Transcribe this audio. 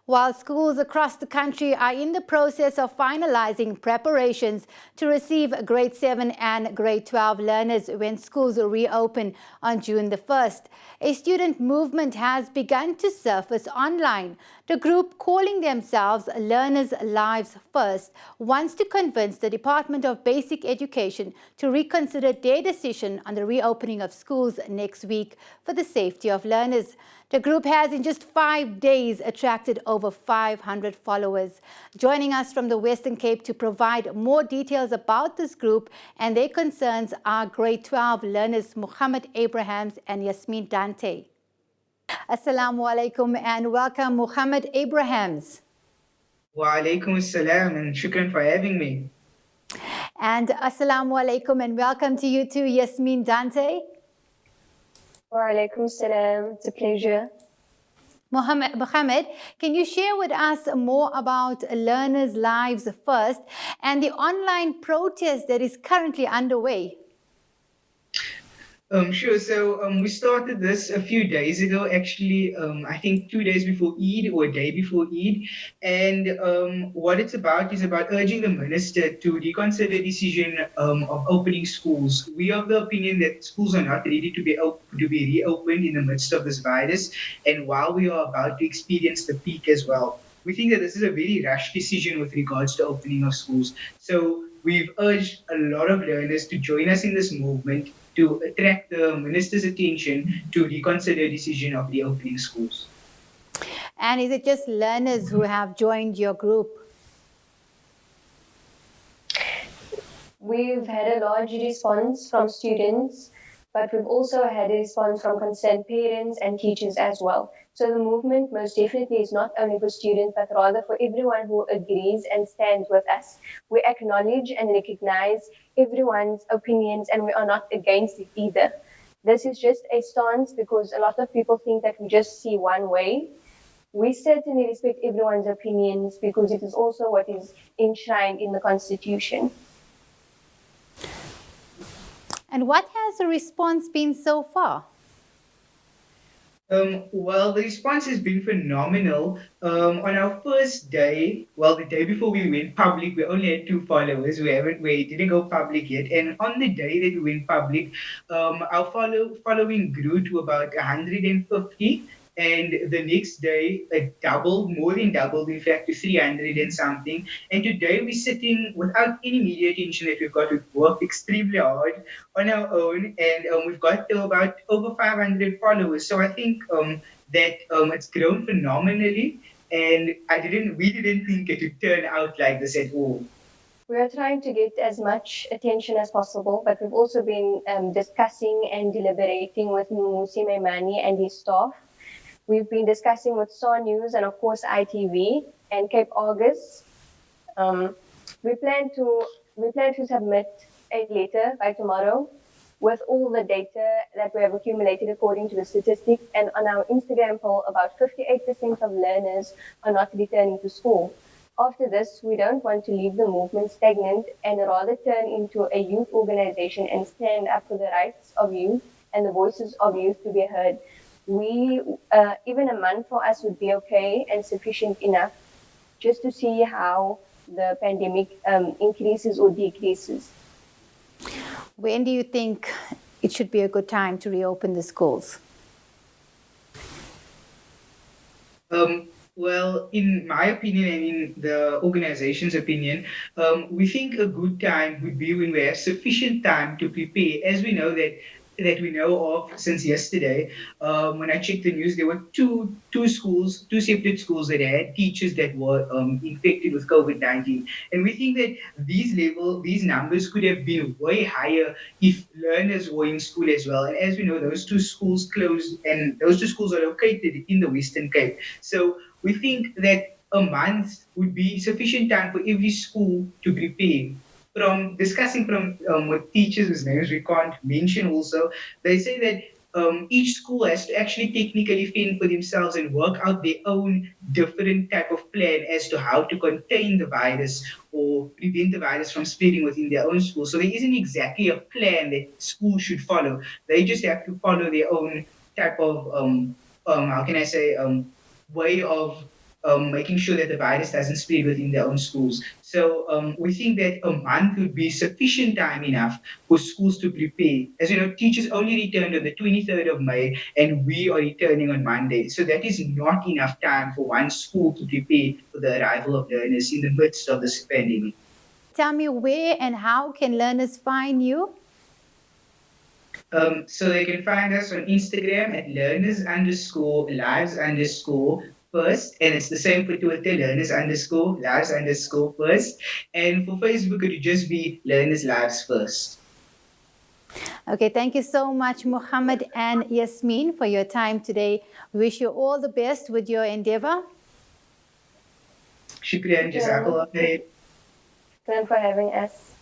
While schools across the country are in the process of finalizing preparations to receive grade 7 and grade 12 learners when schools reopen on June the 1st, a student movement has begun to surface online. The group, calling themselves Learners' Lives First, wants to convince the Department of Basic Education to reconsider their decision on the reopening of schools next week for the safety of learners. The group has, in just 5 days, attracted over 500 followers. Joining us from the Western Cape to provide more details about this group and their concerns are grade 12 learners Muhammad Abrahams and Yasmin Dante. Assalamu alaikum and welcome, Muhammad Abrahams. Wa alaikum assalam, and shukran for having me. And assalamu alaikum and welcome to you too, Yasmin Dante. Wa alaikum salam. It's a pleasure. Muhammad, can you share with us more about Learners' Lives First and the online protest that is currently underway? Sure. So we started this a few days ago, actually, I think 2 days before Eid or a day before Eid. And what it's about is about urging the minister to reconsider the decision of opening schools. We are of the opinion that schools are not ready to be reopened in the midst of this virus, and while we are about to experience the peak as well. We think that this is a very rash decision with regards to opening of schools. So we've urged a lot of learners to join us in this movement to attract the minister's attention to reconsider the decision of reopening schools. And is it just learners who have joined your group? We've had a large response from students, but we've also had a response from concerned parents and teachers as well. So the movement most definitely is not only for students, but rather for everyone who agrees and stands with us. We acknowledge and recognize everyone's opinions, and we are not against it either. This is just a stance because a lot of people think that we just see one way. We certainly respect everyone's opinions because it is also what is enshrined in the Constitution. And what has the response been so far? Well, the response has been phenomenal. On our first day, well, the day before we went public, we only had 2 followers. We didn't go public yet. And on the day that we went public, our following grew to about 150. And the next day, it doubled, more than doubled, in fact, to 300 and something. And today we're sitting without any media attention that we've got. We've worked extremely hard on our own, and we've got to about over 500 followers. So I think that it's grown phenomenally, and we didn't think it would turn out like this at all. We are trying to get as much attention as possible, but we've also been discussing and deliberating with Musi Maimani and his staff. We've been discussing with SAW News and, of course, ITV and Cape August. We plan to submit a letter by tomorrow with all the data that we have accumulated according to the statistics. And on our Instagram poll, about 58% of learners are not returning to school. After this, we don't want to leave the movement stagnant and rather turn into a youth organization and stand up for the rights of youth and the voices of youth to be heard. Even a month for us would be okay and sufficient enough just to see how the pandemic increases or decreases. When do you think it should be a good time to reopen the schools? Well, in my opinion and in the organization's opinion, we think a good time would be when we have sufficient time to prepare. As we know that we know of since yesterday. When I checked the news, there were two separate schools that had teachers that were infected with COVID-19, and we think that these numbers could have been way higher if learners were in school as well. And as we know, those 2 schools closed, and those 2 schools are located in the Western Cape. So we think that a month would be sufficient time for every school to prepare. From discussing with teachers whose names we can't mention also, they say that each school has to actually technically fend for themselves and work out their own different type of plan as to how to contain the virus or prevent the virus from spreading within their own school. So there isn't exactly a plan that schools should follow. They just have to follow their own type of, how can I say, way of making sure that the virus doesn't spread within their own schools. So we think that a month would be sufficient time enough for schools to prepare. As you know, teachers only returned on the 23rd of May, and we are returning on Monday. So that is not enough time for one school to prepare for the arrival of learners in the midst of this pandemic. Tell me, where and how can learners find you? So they can find us on Instagram at learners_lives_first. And it's the same for Twitter, learners_lives_first. And for Facebook, it would just be learners lives first. Okay, thank you so much, Muhammad and Yasmin, for your time today. We wish you all the best with your endeavor. Shukriyan, Jazakallah khair. Thank you for having us.